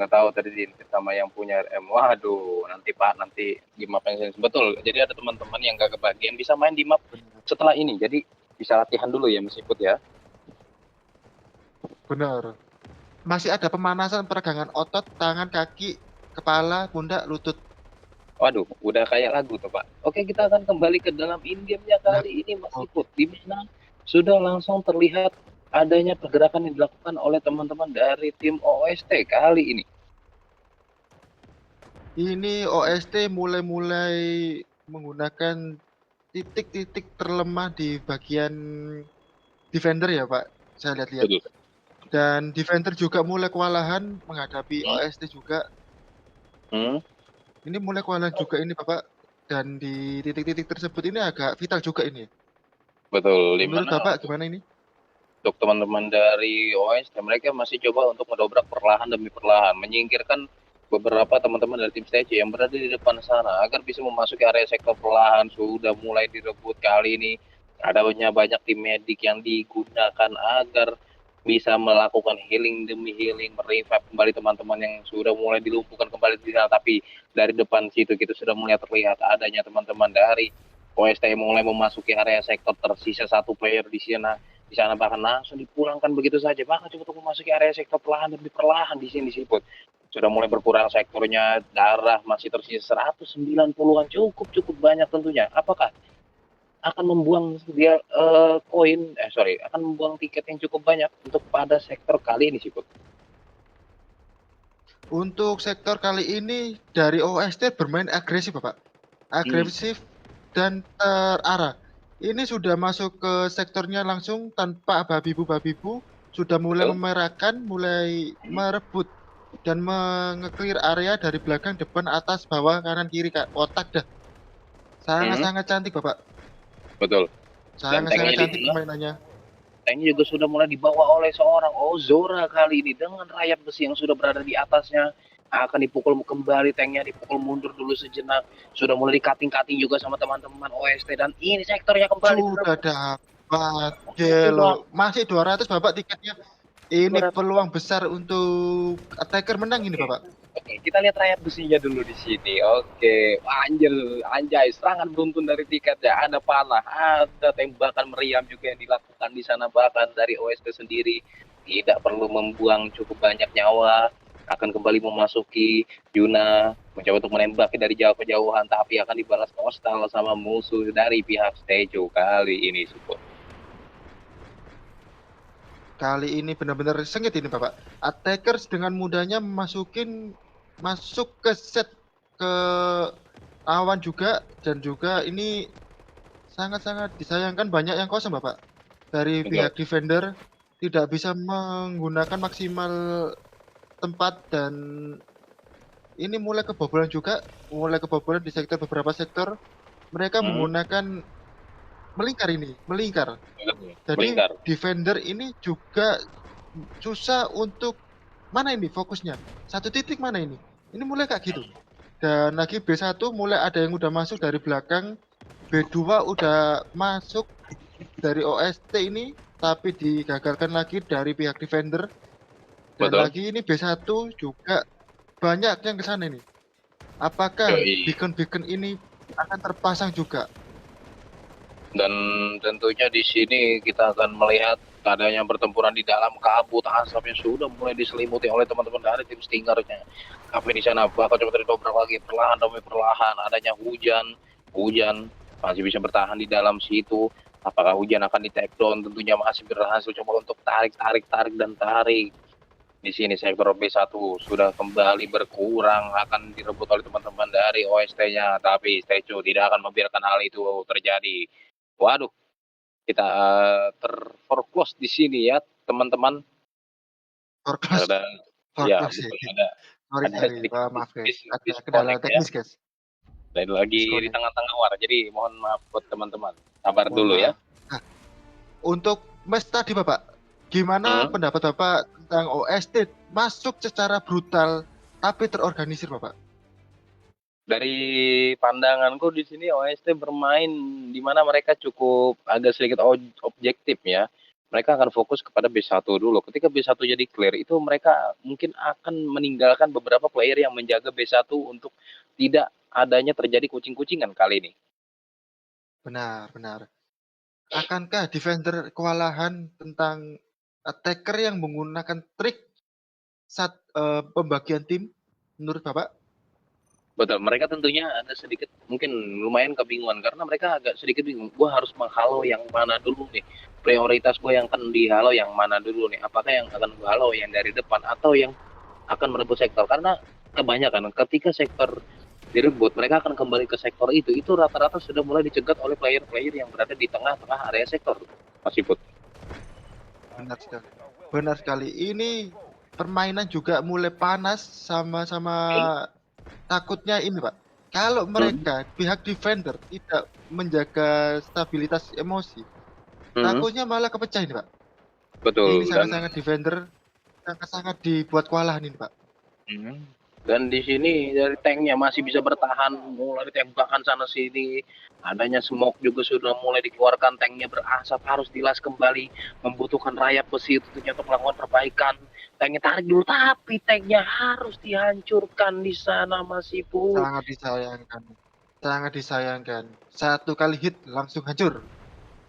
nggak tahu tadi diintip sama yang punya RM. Waduh, nanti Pak, nanti di map yang betul. Jadi ada teman-teman yang nggak kebagian bisa main di map Benar. setelah ini. Jadi bisa latihan dulu ya meskipun ya. Benar. Masih ada pemanasan peregangan otot, tangan, kaki, kepala, pundak, lutut. Waduh, udah kayak lagu tuh Pak. Oke, kita akan kembali ke dalam in-game-nya Nah, kali ini Mas oke. Iput. Di mana sudah langsung terlihat adanya pergerakan yang dilakukan oleh teman-teman dari tim OST kali ini. Ini OST mulai-mulai menggunakan titik-titik terlemah di bagian defender ya Pak, saya lihat-lihat. Betul. Dan defender juga mulai kewalahan menghadapi Hmm? OST juga. Hmm? Ini mulai kewalahan juga ini Bapak. Dan di titik-titik tersebut ini agak vital juga ini. Betul. Di Menurut mana Bapak gimana ini? untuk teman-teman dari OST mereka masih coba untuk mendobrak perlahan demi perlahan, menyingkirkan beberapa teman-teman dari tim stage yang berada di depan sana agar bisa memasuki area sektor perlahan. Sudah mulai direbut kali ini, adanya banyak tim medik yang digunakan agar bisa melakukan healing demi healing, merevive kembali teman-teman yang sudah mulai dilumpuhkan kembali di sana. Tapi dari depan situ kita sudah mulai terlihat adanya teman-teman dari OST mulai memasuki area sektor, tersisa satu player di sana bahkan langsung dipulangkan begitu saja, bahkan cukup untuk memasuki area sektor perlahan demi perlahan. Di sini siput sudah mulai berkurang sektornya, darah masih tersisa 190-an, cukup banyak tentunya. Apakah akan membuang dia akan membuang tiket yang cukup banyak untuk pada sektor kali ini siput? Untuk sektor kali ini dari OST bermain agresif Bapak. Agresif dan terarah. Ini sudah masuk ke sektornya langsung tanpa babibu-babibu, sudah mulai Betul. memerahkan, mulai merebut dan mengeklir area dari belakang, depan, atas, bawah, kanan, kiri, Kak. Otak dah. Hmm, Sangat-sangat cantik, Bapak. betul. Dan Sangat-sangat tanknya di cantik sana, permainannya. tanknya juga sudah mulai dibawa oleh seorang Ozora kali ini dengan rayap besi yang sudah berada di atasnya. Akan dipukul kembali, tanknya dipukul mundur dulu sejenak. Sudah mulai di-cutting-cutting juga sama teman-teman OST, dan ini sektornya kembali Sudah direbut. dapat. Masih Gelo. Masih 200 Bapak tiketnya. Ini 200. peluang besar untuk attacker menang ini, Oke. Bapak. Oke, kita lihat rakyat besinya dulu di sini. Oke, anjay, serangan beruntun dari tiket ya. Ada panah, ada tembakan meriam juga yang dilakukan di sana, bahkan dari OST sendiri tidak perlu membuang cukup banyak nyawa, akan kembali memasuki Yuna, mencoba untuk menembaki dari jauh kejauhan, tapi akan dibalas hostile sama musuh dari pihak Stejo kali ini, support. Kali ini benar-benar sengit ini Bapak. Attackers dengan mudahnya masuk ke set ke awan juga, dan juga ini sangat-sangat disayangkan banyak yang kosong Bapak. Dari Betul. pihak defender tidak bisa menggunakan maksimal tempat, dan ini mulai kebobolan juga, mulai kebobolan di beberapa sektor. Mereka Hmm, menggunakan melingkar. Jadi melingkar. defender ini juga susah untuk mana ini fokusnya. Satu titik mana ini? Ini mulai kayak gitu. Dan lagi B1 mulai ada yang udah masuk dari belakang. B2 udah masuk dari OST ini, tapi digagalkan lagi dari pihak defender. Dan Betul. lagi ini B1 juga banyak yang ke sana ini. Apakah Yoi. beacon-beacon ini akan terpasang juga? Dan tentunya di sini kita akan melihat adanya pertempuran di dalam kabut asap yang sudah mulai diselimuti oleh teman-teman dari tim Stingernya. Tapi di sana bakal coba didobrak lagi perlahan demi perlahan. Adanya hujan masih bisa bertahan di dalam situ. Apakah hujan akan di take down? Tentunya masih berhasil coba untuk tarik dan tarik. Di sini sektor B1 sudah kembali berkurang, akan direbut oleh teman-teman dari OST-nya, tapi Stecu tidak akan membiarkan hal itu terjadi. Waduh, kita terforeclose di sini ya, teman-teman. For close, Ada, for ya close ya. betul, Sorry, ada sorry. sedikit Maaf guys. Ada kendala disconnect ya. teknis guys. Dan lagi di Disconnect. tengah-tengah war, jadi mohon maaf buat teman-teman. Sabar Mohon dulu ya. maaf. Nah, untuk match tadi Bapak, gimana Hmm. pendapat Bapak tentang OST masuk secara brutal tapi terorganisir Bapak? Dari pandanganku di sini OST bermain di mana mereka cukup agak sedikit objektif ya. mereka akan fokus kepada B1 dulu. Ketika B1 jadi clear, itu mereka mungkin akan meninggalkan beberapa player yang menjaga B1 untuk tidak adanya terjadi kucing-kucingan kali ini. Benar, benar. Akankah defender kewalahan tentang attacker yang menggunakan trik saat pembagian tim menurut Bapak? Betul, mereka tentunya ada sedikit mungkin lumayan kebingungan karena mereka agak sedikit bingung. Gue harus menghalau yang mana dulu nih? Prioritas gue yang akan dihalau yang mana dulu nih? Apakah yang akan gue halau yang dari depan atau yang akan merebut sektor? Karena kebanyakan ketika sektor direbut, mereka akan kembali ke sektor itu rata-rata sudah mulai dicegat oleh player-player yang berada di tengah-tengah area sektor. Mas Iput. Benar sekali. Benar sekali. Ini permainan juga mulai panas sama-sama takutnya ini, Pak. Kalau mereka pihak defender tidak menjaga stabilitas emosi, takutnya malah kepecah ini, Pak. Ini Betul, dan sangat-sangat defender sangat-sangat dibuat kewalahan ini, Pak. dan di sini dari tanknya masih bisa bertahan, mulai ditembakkan sana sini. Adanya smoke juga sudah mulai dikeluarkan, tanknya berasap harus dilas kembali, membutuhkan rayap besi tentunya untuk melakukan perbaikan. Tanknya tarik dulu, tapi tanknya harus dihancurkan di sana Mas Iput. Sangat disayangkan. Sangat disayangkan. Satu kali hit langsung hancur.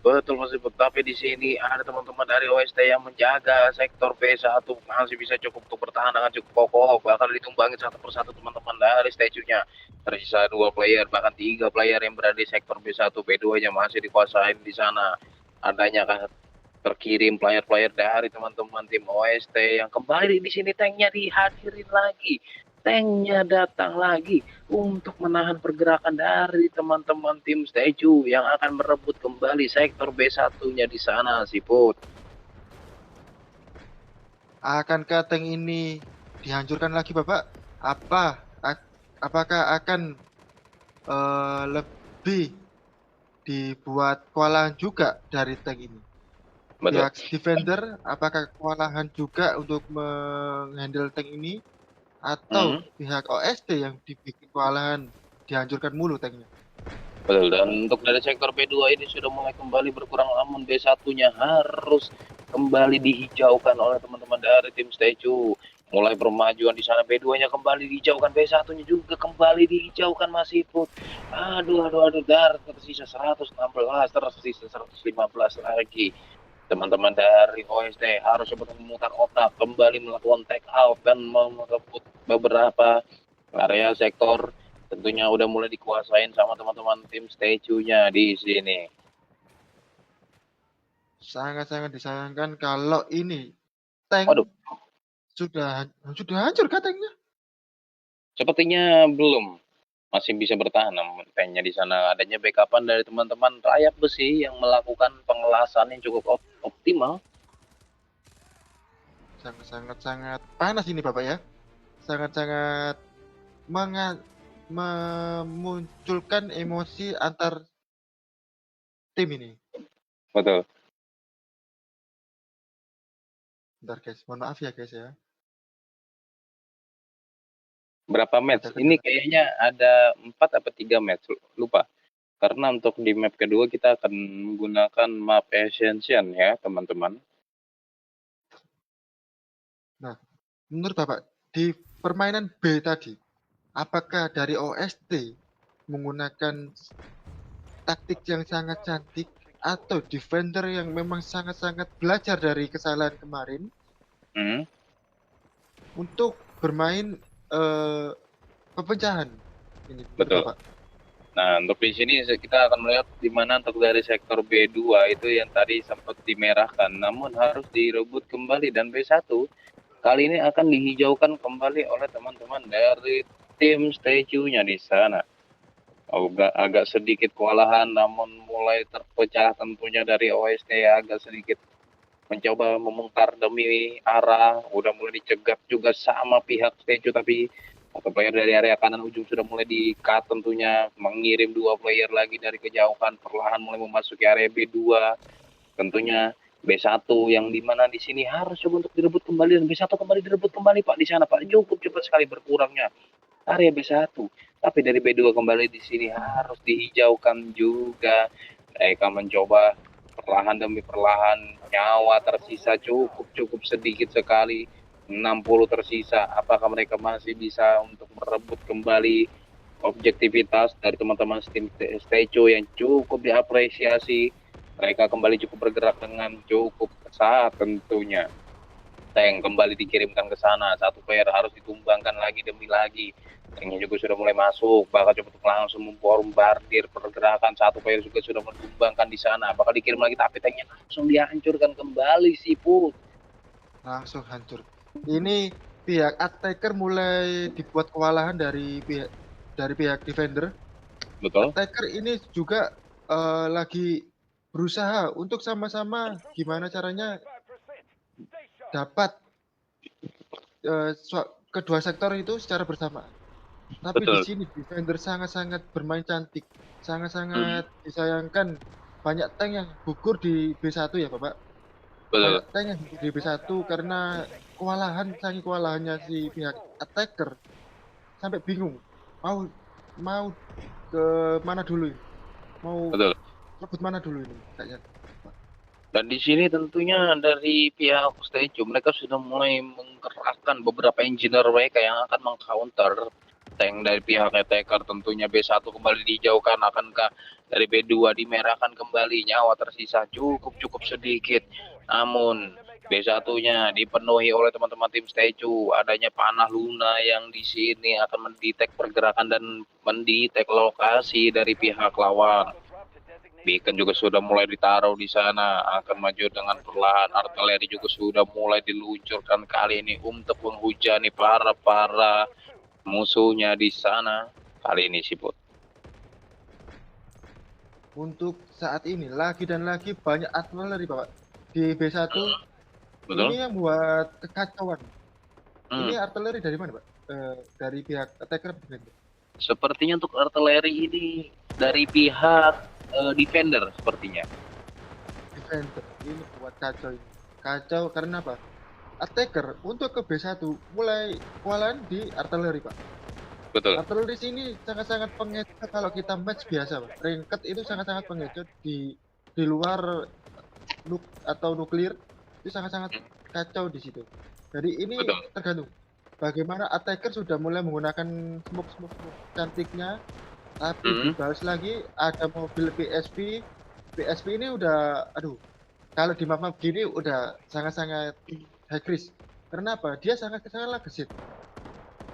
Betul Mas Iput, tapi di sini ada teman-teman dari OST yang menjaga sektor B1 masih bisa cukup untuk bertahan dengan cukup kokoh, bahkan ditumbangi satu persatu teman-teman dari statue-nya. Tersisa 2 player, bahkan 3 player yang berada di sektor B1, B2-nya masih dikuasain di sana. Adanya kan terkirim player-player dari teman-teman tim OST yang kembali di sini tanknya dihadirin lagi. Tanknya datang lagi untuk menahan pergerakan dari teman-teman tim Statue yang akan merebut kembali sektor B1-nya di sana, Siput. Akankah tank ini dihancurkan lagi, Bapak? Apakah akan lebih dibuat kewalahan juga dari tank ini? Betul. Pihak defender apakah kewalahan juga untuk menghandle tank ini? Atau pihak OST yang dibikin kewalahan dihancurkan mulu tanknya? Betul, dan untuk dari sektor B2 ini sudah mulai kembali berkurang, namun B1-nya harus kembali dihijaukan oleh teman-teman dari tim Statue. Mulai permajuan di sana, B2-nya kembali dihijaukan, B1-nya juga kembali dihijaukan masih pun. Aduh, dar tersisa 116, tersisa 115 lagi. Teman-teman dari OST harus cepat memutar otak, kembali melakukan take out dan merebut beberapa area sektor. Tentunya udah mulai dikuasain sama teman-teman tim Statue-nya di sini. Sangat-sangat disayangkan kalau ini tank Waduh, sudah hancur katanya. sepertinya belum masih bisa bertahan namun tanknya di sana adanya backupan dari teman-teman rayap besi yang melakukan pengelasan yang cukup optimal. Sangat-sangat panas ini Bapak ya. Sangat-sangat memunculkan emosi antar tim ini. Betul. Bentar guys, mohon maaf ya guys ya. Berapa match? Ini kayaknya ada 4 atau 3 match, lupa. Karena untuk di map kedua kita akan menggunakan map Ascension ya, teman-teman. Nah, menurut Bapak, di permainan B tadi, apakah dari OST menggunakan taktik yang sangat cantik atau defender yang memang sangat-sangat belajar dari kesalahan kemarin untuk bermain pepecahan ini? Betul. Bapak. Nah, untuk di sini kita akan melihat di mana untuk dari sektor B2 itu yang tadi sempat dimerahkan, namun harus direbut kembali dan B1 kali ini akan dihijaukan kembali oleh teman-teman dari tim Statue-nya di sana. Agak sedikit kewalahan, namun mulai terpecah tentunya dari OST agak sedikit mencoba memutar demi arah, udah mulai dicegat juga sama pihak Statue, tapi atau player dari area kanan ujung sudah mulai di-cut tentunya, mengirim 2 player lagi dari kejauhan, perlahan mulai memasuki area B2. Tentunya B1 yang dimana di sini harus coba untuk direbut kembali dan B1 kembali direbut kembali Pak di sana Pak, cukup cepat sekali berkurangnya area B1. Tapi dari B2 kembali di sini harus dihijaukan juga. Mereka mencoba perlahan demi perlahan nyawa tersisa cukup sedikit sekali, 60 tersisa. Apakah mereka masih bisa untuk merebut kembali objektivitas dari teman-teman tim Stecu yang cukup diapresiasi? Mereka kembali cukup bergerak dengan cukup pesat tentunya. Tank kembali dikirimkan ke sana, satu player harus ditumbangkan lagi demi lagi. Tanknya juga sudah mulai masuk, bahkan coba untuk langsung membombardir pergerakan, satu player juga sudah ditumbangkan di sana, bakal dikirim lagi tapi tanknya langsung dihancurkan kembali sih Put. Langsung hancur. Ini pihak attacker mulai dibuat kewalahan dari pihak defender. Betul. Attacker ini juga lagi berusaha untuk sama-sama gimana caranya dapat kedua sektor itu secara bersama. Tapi di Betul. sini defender sangat-sangat bermain cantik, sangat-sangat disayangkan. Banyak tank yang gugur di B1 ya Bapak. Betul. Banyak tank yang gugur di B1 karena saking kewalahannya si pihak attacker sampai bingung mau ke mana dulu ini? Mau Betul. rebut mana dulu ini kayaknya. Dan di sini tentunya dari pihak Stecu mereka sudah mulai menggerakkan beberapa engineer mereka yang akan mengcounter tank dari pihak attacker. Tentunya B1 kembali dijauhkan, akankah dari B2 dimerahkan kembali, nyawa tersisa cukup sedikit. Namun B1-nya dipenuhi oleh teman-teman tim Stecu. Adanya panah Luna yang di sini akan mendetek pergerakan dan mendetek lokasi dari pihak lawan. Beacon juga sudah mulai ditaruh di sana, akan maju dengan perlahan. Artileri juga sudah mulai diluncurkan kali ini untuk menghujani para musuhnya di sana. Kali ini sih, Put. Untuk saat ini lagi dan lagi banyak artileri Bapak di B1. Betul. Ini yang buat kekacauan. Ini Hmm. artileri dari mana Pak? Dari pihak attacker. Sepertinya untuk artileri ini dari pihak defender sepertinya. Defender ini buat kacau ini. Kacau karena apa? Attacker untuk ke B1 mulai kewalahan di artileri Pak. Betul. Artileri sini sangat-sangat pengecut kalau kita match biasa Pak. Ranked itu sangat-sangat pengecut di luar atau nuklir itu sangat-sangat kacau di situ. Jadi ini Betul. tergantung bagaimana attacker sudah mulai menggunakan smoke cantiknya, tapi dibalas lagi ada mobil PSP. PSP ini udah, aduh, kalau di map gini udah sangat-sangat high risk. Karena apa? Dia sangat-sangat gesit.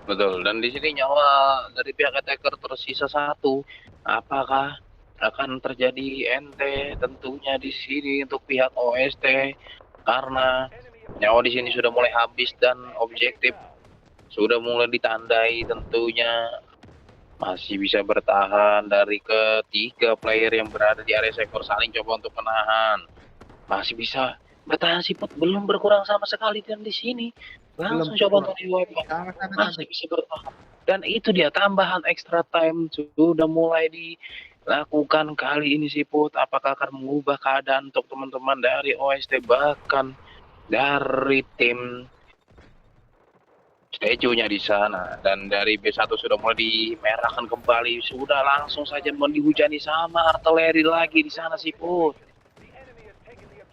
Betul. Dan di sini nyawa dari pihak attacker tersisa satu. Apakah akan terjadi NT tentunya di sini untuk pihak OST karena nyawa di sini sudah mulai habis dan objektif sudah mulai ditandai. Tentunya masih bisa bertahan dari ketiga player yang berada di area sektor, saling coba untuk menahan, masih bisa bertahan sih Put, belum berkurang sama sekali. Dan di sini langsung coba untuk di-wipe, masih bisa bertahan. Dan itu dia tambahan extra time sudah mulai dilakukan kali ini sih Put. Apakah akan mengubah keadaan untuk teman-teman dari OST bahkan dari tim Stecu-nya di sana. Dan dari B1 sudah mulai dimerahkan kembali, sudah langsung saja mau dihujani sama artileri lagi di sana sih Put.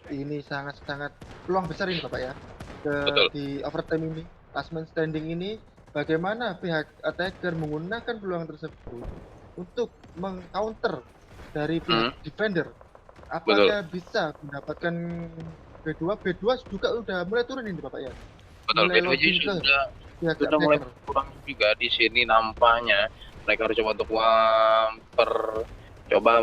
Ini sangat-sangat peluang besar ini Bapak ya. Di overtime ini, last man standing ini, bagaimana pihak attacker menggunakan peluang tersebut untuk mengcounter dari pihak defender. Apakah bisa mendapatkan B2? B2 juga udah mulai turun ini Bapak ya. Betul, B2 sudah mulai kurang juga di sini nampaknya. Mereka harus coba untuk coba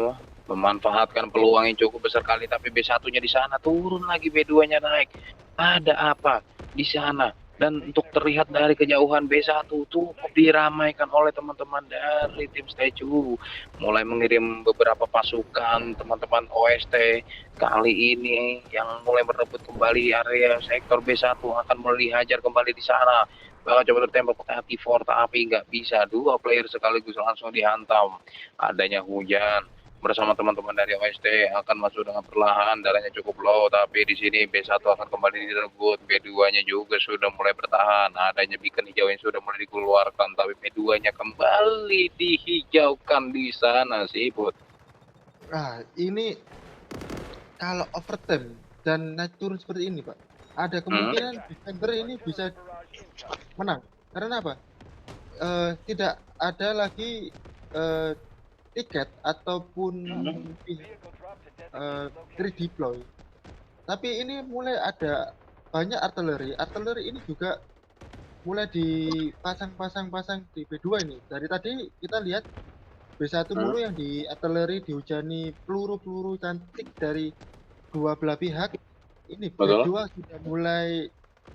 memanfaatkan peluang yang cukup besar kali, tapi B1-nya di sana turun lagi, B2-nya naik. Ada apa di sana? Dan untuk terlihat dari kejauhan B1 cukup diramaikan oleh teman-teman dari tim Stecu, mulai mengirim beberapa pasukan teman-teman OST kali ini yang mulai merebut kembali area sektor B1, akan mulai dihajar kembali di sana. Bahkan coba tertembak pakai T4 tapi nggak bisa, dua player sekaligus langsung dihantam. Adanya hujan bersama teman-teman dari OST akan masuk dengan perlahan, darahnya cukup low, tapi di sini B1 akan kembali direbut. B2-nya juga sudah mulai bertahan, adanya beacon hijau yang sudah mulai dikeluarkan, tapi B2-nya kembali dihijaukan di sana sih Put. Nah, ini kalau overtime dan naik turun seperti ini, Pak, ada Hmm, kemungkinan defender ini bisa menang. Karena apa? Tidak ada lagi eh, tiket ataupun hmm, free deploy. Tapi ini mulai ada banyak artileri. Artileri ini juga mulai dipasang-pasang-pasang di B2 ini. Dari tadi kita lihat B1 hmm, mulu yang di artileri dihujani peluru-peluru cantik dari dua belah pihak. Ini betul, B2 sudah mulai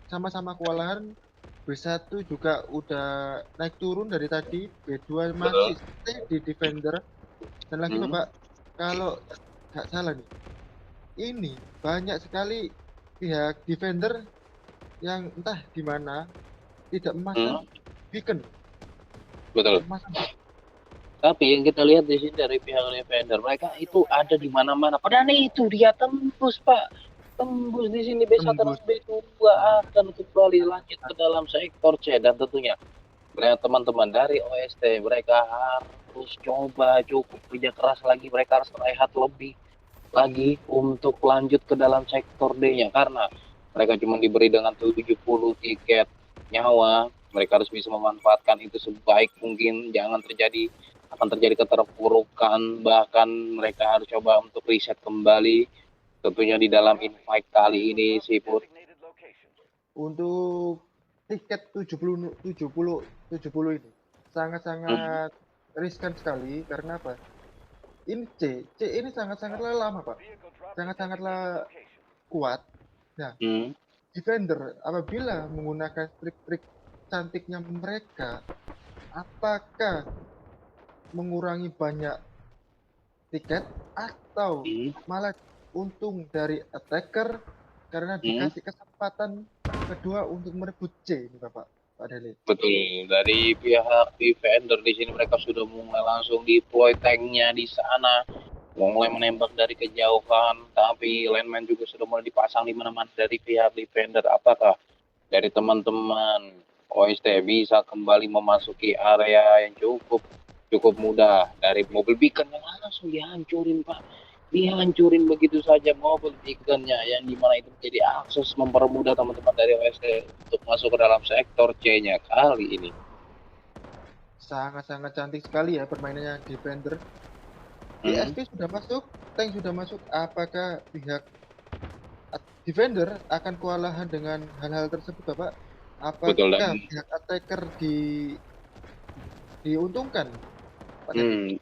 sama-sama kewalahan. B1 juga udah naik turun dari tadi. B2 betul. masih stay di defender. Dan lagi Hmm, Bapak, kalau nggak salah nih, ini banyak sekali pihak defender yang entah di mana tidak memasang hmm, beacon, betul. tidak memasang beacon. Tapi yang kita lihat di sini dari pihak defender, mereka itu ada di mana-mana. Padahal itu dia tembus, Pak. Tembus di sini B1 dan Tembus. B2 Nah, akan kembali lanjut ke dalam sektor C, dan tentunya mereka teman-teman dari OST, mereka harus coba cukup kerja keras lagi, mereka harus rehat lebih lagi untuk lanjut ke dalam sektor D-nya, karena mereka cuma diberi dengan 70 tiket nyawa. Mereka harus bisa memanfaatkan itu sebaik mungkin, jangan terjadi keterpurukan, bahkan mereka harus coba untuk riset kembali tentunya di dalam invite kali ini sih Put. untuk tiket 70 ini Hmm, sangat-sangat riskan sekali karena apa? Ini C ini sangat-sangatlah lama, Pak. Sangat-sangatlah kuat. Nah, hmm, defender apabila menggunakan trik-trik cantiknya mereka, apakah mengurangi banyak tiket atau hmm, malah untung dari attacker karena hmm. dikasih kesempatan kedua untuk merebut C ini Bapak Pak Deli. Betul, dari pihak defender di sini mereka sudah mulai langsung deploy tanknya di sana, mulai menembak dari kejauhan, tapi landman juga sudah mulai dipasang di mana-mana dari pihak defender. Apakah dari teman-teman OST bisa kembali memasuki area yang cukup cukup mudah dari mobil beacon yang langsung dihancurin, Pak, dihancurin begitu saja mobil beaconnya, yang dimana itu menjadi akses mempermudah teman-teman dari OST untuk masuk ke dalam sektor C-nya kali ini. Sangat-sangat cantik sekali ya permainannya defender. Hmm, PSP sudah masuk, tank sudah masuk. Apakah pihak defender akan kewalahan dengan hal-hal tersebut Bapak? betul. Dan Apakah pihak attacker diuntungkan Pak Deli? hmm,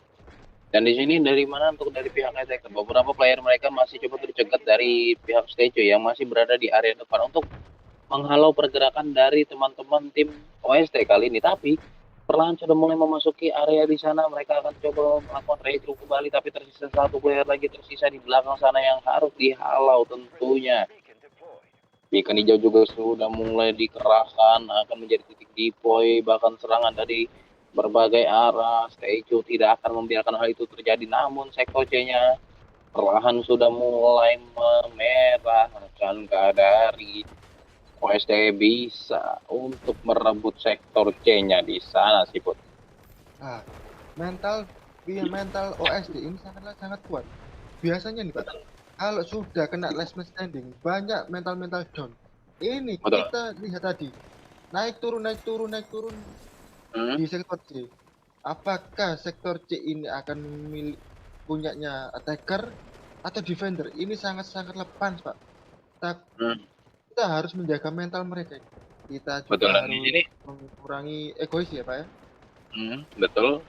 dan di sini dari mana untuk dari pihak attacker, beberapa player mereka masih coba tercegat dari pihak Stejo yang masih berada di area depan untuk menghalau pergerakan dari teman-teman tim OST kali ini. Tapi perlahan sudah mulai memasuki area di sana, mereka akan coba melakukan retro kembali, tapi tersisa satu player lagi tersisa di belakang sana yang harus dihalau tentunya. Beacon hijau juga sudah mulai dikerahkan, akan menjadi titik deploy, bahkan serangan dari berbagai arah. Stejo tidak akan membiarkan hal itu terjadi, namun sektor C-nya perlahan sudah mulai memerahkan dari OST bisa untuk merebut sektor C-nya di sana sih, Put. Ah, mental mental OSD ini sangatlah sangat kuat. Biasanya nih Pak, kalau sudah kena last man standing, banyak mental-mental down. Ini Betul. kita lihat tadi, naik turun, naik turun, naik turun Hmm, di sektor C. Apakah sektor C ini akan punyanya attacker atau defender? Ini sangat-sangat lepas Pak. Kita, hmm, kita harus menjaga mental mereka ini. Kita juga betul. Dan di harus sini, mengurangi egois ya Pak ya. betul.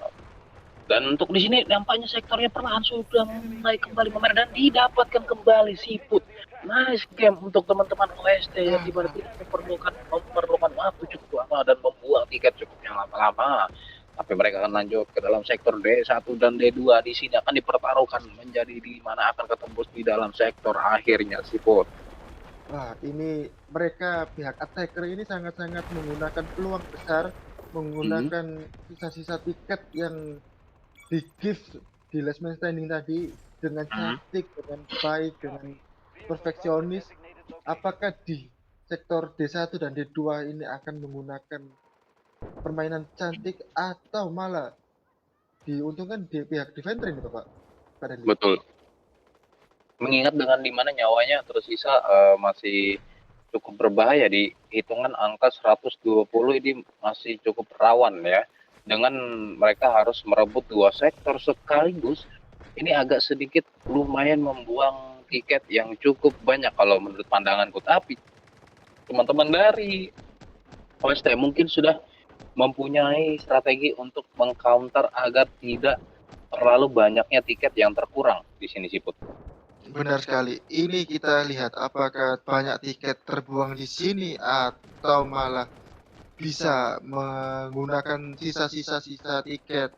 Dan untuk di sini dampaknya sektornya perlahan sudah mulai kembali memerah dan didapatkan kembali siput. Nice game untuk teman-teman OST yang dimana Ah, tidak memerlukan waktu cukup lama dan membuang tiket cukup yang lama-lama. Tapi mereka akan lanjut ke dalam sektor D1 dan D2. Di sini akan dipertaruhkan menjadi di mana akan ketembus di dalam sektor akhirnya siput. wah, ini mereka pihak attacker ini sangat-sangat menggunakan peluang besar, Hmm, menggunakan sisa-sisa tiket yang di gift di last man standing tadi dengan hmm. cantik, dengan baik, dengan perfeksionis. Apakah di sektor D1 dan D2 ini akan menggunakan permainan cantik atau malah diuntungkan di pihak defender ini, Bapak? Pak Dandi? Betul. Mengingat dengan di mana nyawanya tersisa masih cukup berbahaya di hitungan angka 120 ini masih cukup rawan ya. Dengan mereka harus merebut dua sektor sekaligus, ini agak sedikit lumayan membuang tiket yang cukup banyak kalau menurut pandanganku. Tapi teman-teman dari OST mungkin sudah mempunyai strategi untuk mengcounter agar tidak terlalu banyaknya tiket yang terkurang di sini sih Put. Benar sekali. Ini kita lihat apakah banyak tiket terbuang di sini atau malah bisa menggunakan sisa-sisa tiket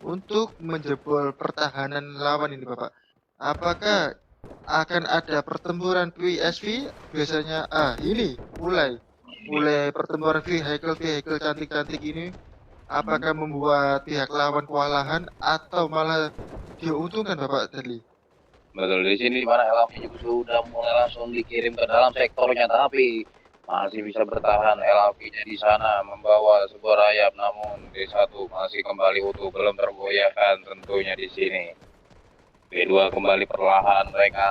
untuk menjebol pertahanan lawan ini, Bapak. Apakah akan ada pertempuran PSV? Biasanya, ini mulai pertempuran vehicle cantik-cantik ini. Apakah membuat pihak lawan kewalahan atau malah diuntungkan, Bapak tadi? Betul, di sini di mana LAV juga sudah mulai langsung dikirim ke dalam sektornya, tapi masih bisa bertahan. LAV-nya di sana membawa sebuah rayap, namun D1 masih kembali utuh, belum tergoyahkan tentunya di sini. D2 kembali perlahan, mereka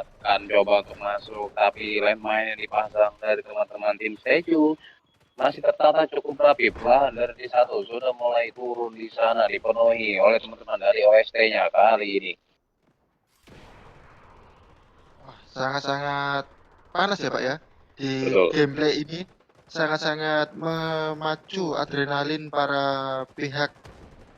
akan coba untuk masuk, tapi landmine yang dipasang dari teman-teman tim Seju masih tertata cukup rapi. Perlahan dari D1 sudah mulai turun di sana, dipenuhi oleh teman-teman dari OST-nya kali ini. Wah, sangat-sangat panas ya Pak ya. Di Betul. gameplay ini sangat-sangat memacu adrenalin para pihak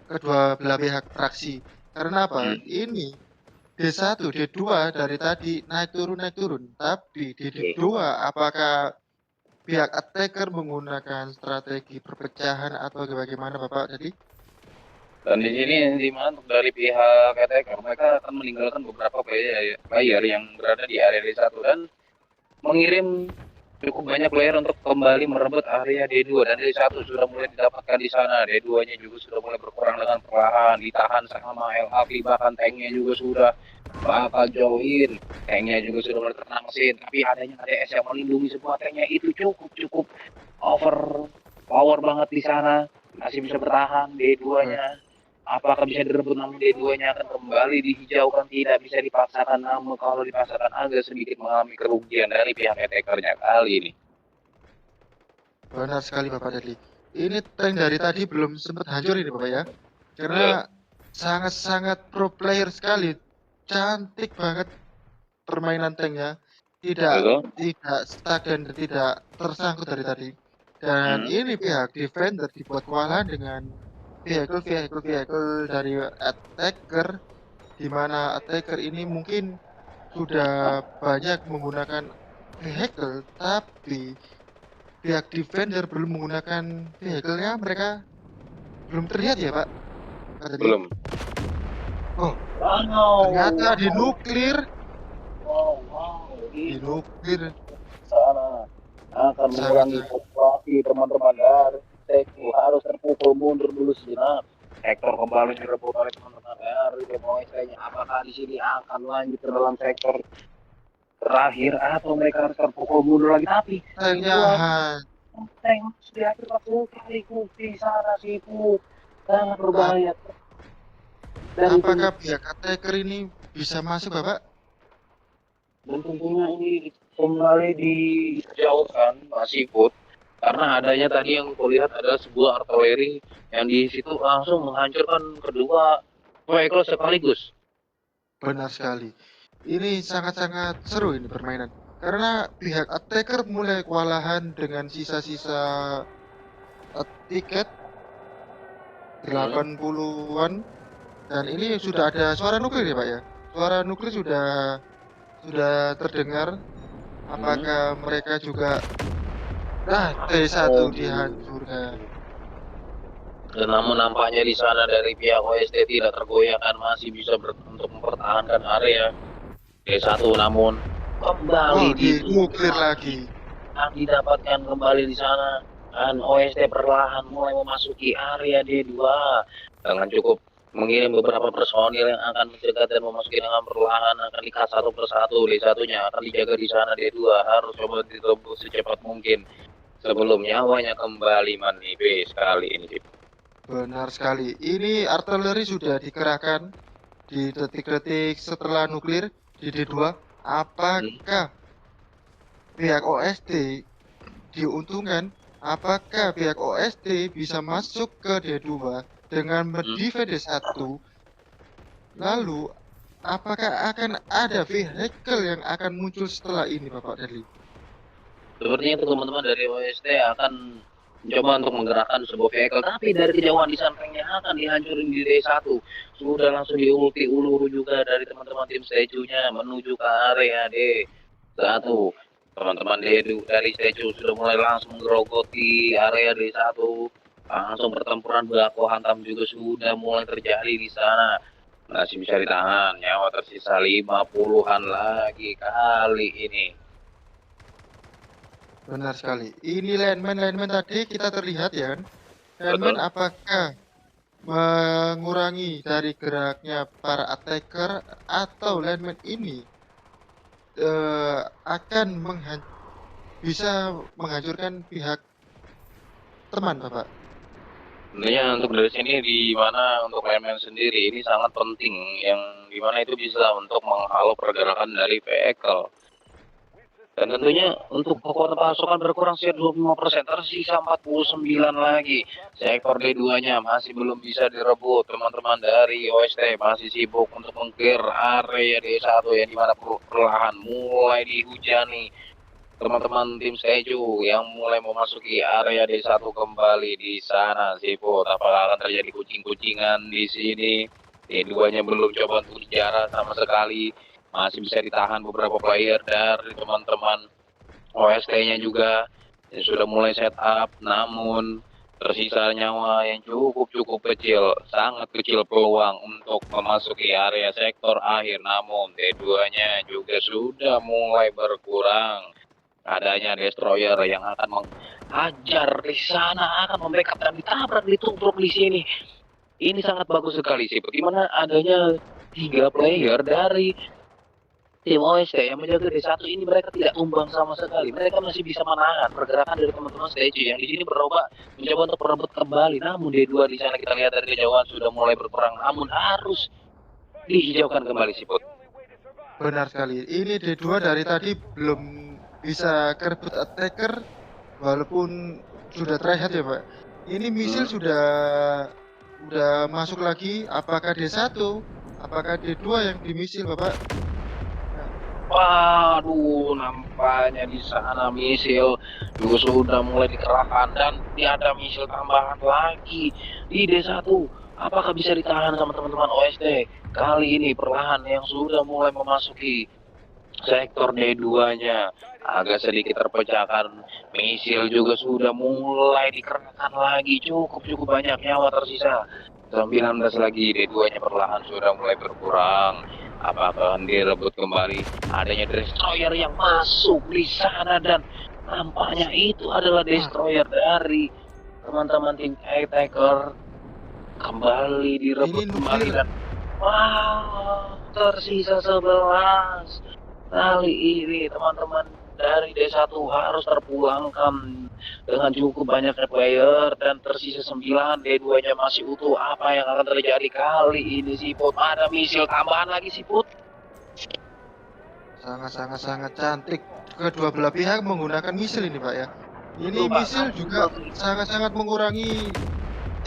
kedua belah pihak fraksi. Karena apa? Ini D1, D2 dari tadi naik turun. Tapi di D2 apakah pihak attacker menggunakan strategi perpecahan atau bagaimana Bapak tadi? Dan di sini di mana dari pihak attacker mereka akan meninggalkan beberapa player yang berada di area D1 dan mengirim cukup banyak player untuk kembali merebut area D2, dan D1 sudah mulai didapatkan di sana. D2-nya juga sudah mulai berkurang dengan perlahan, ditahan sama LHV, bahkan tanknya juga sudah bakal join. Tanknya juga sudah mulai tertangsin, tapi adanya ADS yang melindungi sebuah tanknya itu cukup over power banget di sana. Masih bisa bertahan D2-nya. Apakah bisa direbut, namun D2-nya akan kembali dihijaukan, tidak bisa dipaksakan, namun kalau dipaksakan agak sedikit mengalami kerugian dari pihak attacker-nya kali ini. Benar sekali Bapak tadi. Ini tank dari tadi belum sempat hancur ini Bapak ya. Karena sangat-sangat pro player sekali. Cantik banget permainan tanknya. Tidak stuck dan tidak tersangkut dari tadi. Dan ini pihak defender dibuat kewalahan dengan vehicle dari attacker, di mana attacker ini mungkin sudah banyak menggunakan vehicle, tapi pihak defender belum menggunakan vehicle-nya. Mereka belum terlihat ya Pak tadi. Belum. Oh, ternyata di nuklir. Di nuklir sana akan mengurangi populasi teman-teman dari Teku, harus terpukul mundur dulu sejenak. Sektor kembali direbut oleh teman-teman dari DMOS-nya. Apakah di sini akan lanjut ke dalam sektor terakhir atau mereka harus terpukul mundur lagi? Tapi tanknya tank di akhir sekaligus di sana sibuk, sangat berbahaya. Dan apakah pihak attacker ini bisa masuk Bapak? Dan tentunya ini kembali dijauhkan masih Put, karena adanya tadi yang kulihat adalah sebuah artileri yang di situ langsung menghancurkan kedua vehicle sekaligus. Benar sekali. Ini sangat-sangat seru ini permainan. Karena pihak attacker mulai kewalahan dengan sisa-sisa tiket 80-an. Dan ini sudah ada suara nuklir ya Pak ya. Suara nuklir sudah terdengar. Apakah mereka juga T1 dihancurkan? Namun nampaknya di sana dari pihak OST tidak tergoyahkan, masih bisa untuk mempertahankan area D1, namun kembali di nuklir lagi. Didapatkan kembali di sana, dan OST perlahan mulai memasuki area D2 dengan cukup mengirim beberapa personil yang akan mencegat dan memasuki dengan perlahan, akan dikat satu persatu. D1-nya akan dijaga di sana, D2 harus coba ditebus secepat mungkin sebelum nyawanya kembali menipis kali ini. Benar sekali. Ini artileri sudah dikerahkan di detik-detik setelah nuklir. di D2, apakah pihak OST diuntungkan? Apakah pihak OST bisa masuk ke D2 dengan mendefend D1? Lalu, apakah akan ada vehicle yang akan muncul setelah ini, Bapak Dali? Sepertinya itu teman-teman dari OST akan mencoba untuk menggerakkan sebuah vehicle, tapi dari kejauhan di sampingnya akan dihancurin di D1. Sudah langsung diulti uluru juga dari teman-teman tim Steju-nya menuju ke area D1. Teman-teman dari Steju sudah mulai langsung menggerogoti area D1. Langsung pertempuran baku hantam juga sudah mulai terjadi di sana. Masih bisa ditahan, nyawa tersisa 50-an lagi kali ini. Benar sekali. Ini landman tadi kita terlihat ya kan. Landman Betul. apakah mengurangi dari geraknya para attacker atau landman ini akan bisa menghancurkan pihak teman, Bapak? Tentunya untuk dari sini di mana untuk landman sendiri ini sangat penting yang dimana itu bisa untuk menghalau pergerakan dari vehicle. Dan tentunya untuk kekuatan pasukan berkurang sekitar 25%, tersisa 49 lagi. Sektor D2-nya masih belum bisa direbut. Teman-teman dari OST masih sibuk untuk mengclear area D1 yang dimana perlahan mulai dihujani teman-teman tim Seju yang mulai memasuki area D1 kembali di sana. Siput, apakah akan terjadi kucing-kucingan di sini? D2-nya belum coba untuk dijarah sama sekali. Masih bisa ditahan beberapa player dari teman-teman OST-nya juga yang sudah mulai setup, namun tersisa nyawa yang cukup kecil, sangat kecil peluang untuk memasuki area sektor akhir. Namun D2-nya juga sudah mulai berkurang. Adanya destroyer yang akan menghajar di sana, akan membackup dan ditabrak, ditubruk di sini. Ini sangat bagus sekali sih, bagaimana adanya 3 player dari tim OST yang menjaga D1 ini, mereka tidak tumbang sama sekali. Mereka masih bisa menahan pergerakan dari teman-teman stage yang di sini mencoba untuk merebut kembali. Namun D2 di sana kita lihat dari kejauhan sudah mulai berperang, namun harus dihijaukan kembali sih, Put. Benar sekali. Ini D2 dari tadi belum bisa kerebut attacker walaupun sudah tryhard ya, Pak. Ini misil sudah masuk lagi. Apakah D1? Apakah D2 yang dimisil, Bapak? Waduh, nampaknya di sana misil juga sudah mulai dikerahkan dan tiada misil tambahan lagi di D1. Apakah bisa ditahan sama teman-teman OST? Kali ini perlahan yang sudah mulai memasuki sektor D2-nya agak sedikit terpecahkan. Misil juga sudah mulai dikerahkan lagi, cukup banyak nyawa tersisa. 19 lagi, D2-nya perlahan sudah mulai berkurang. Apakah direbut kembali? Adanya destroyer yang masuk di sana dan nampaknya itu adalah destroyer dari teman-teman tim attacker. Kembali direbut kembali dan tersisa 11. Kali ini teman-teman dari D1 harus terpulangkan dengan cukup banyaknya player dan tersisa 9. D2-nya masih utuh. Apa yang akan terjadi kali ini Siput? Ada misil tambahan lagi Siput? Sangat cantik. Kedua belah pihak menggunakan misil ini, Pak ya. Ini misil juga sangat mengurangi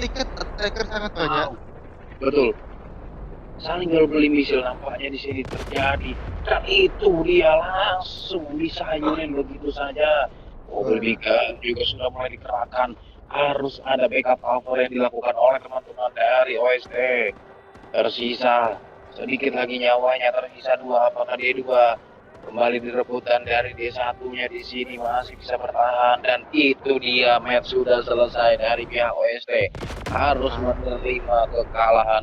tiket attacker sangat banyak. Betul. Saling jual beli misil nampaknya di sini terjadi, dan itu dia langsung disayurin begitu saja. Mobil Biga juga sudah mulai dikerahkan. Harus ada backup cover yang dilakukan oleh teman-teman dari OST. Tersisa sedikit lagi nyawanya, tersisa 2. Apakah dia 2 kembali direbutan dari D1-nya di sini masih bisa bertahan, dan itu dia match sudah selesai dari pihak OST. Harus menerima kekalahan